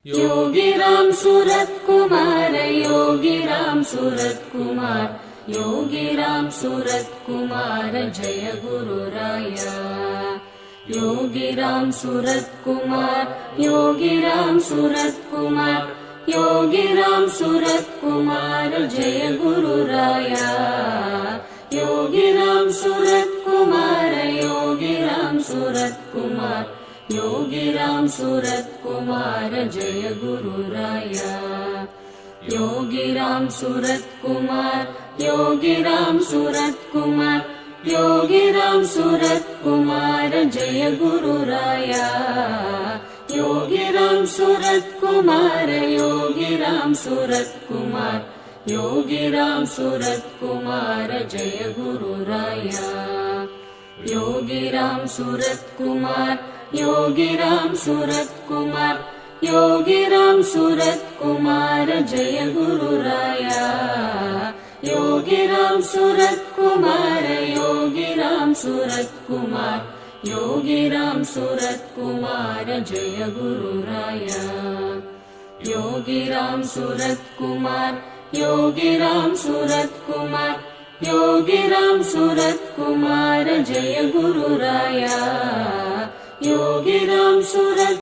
Yogiram Surat Kumar, Yogiram Surat Kumar, Yogiram Surat Kumar Jai गुरुराया। Yogiram Surat Kumar, Yogiram Surat Kumar, Yogiram Surat Kumar Jai गुरुराया। Yogiram Surat Kumar, Yogiram Surat Kumar, Yogiram Surat Kumar Jai गुरुराया। Yogiram Surat Kumar, Yogiram Surat Kumar, Yogiram Surat Kumar Jai गुरुराया। Yogiram Surat Kumar, Yogiram Surat Kumar, Yogiram Surat Kumar Jai गुरुराया। Yogiram Surat Kumar, Yogiram Surat Kumar, Yogiram Surat Kumar Jai गुरुराया। Yogiram Surat Kumar, Yogiram Surat Kumar, Yogiram Surat Kumar Jai गुरुराया। Yogiram Surat Kumar, Yogiram Surat Kumar, Yogiram Surat Kumar Jai गुरुराया। Yogiram Surat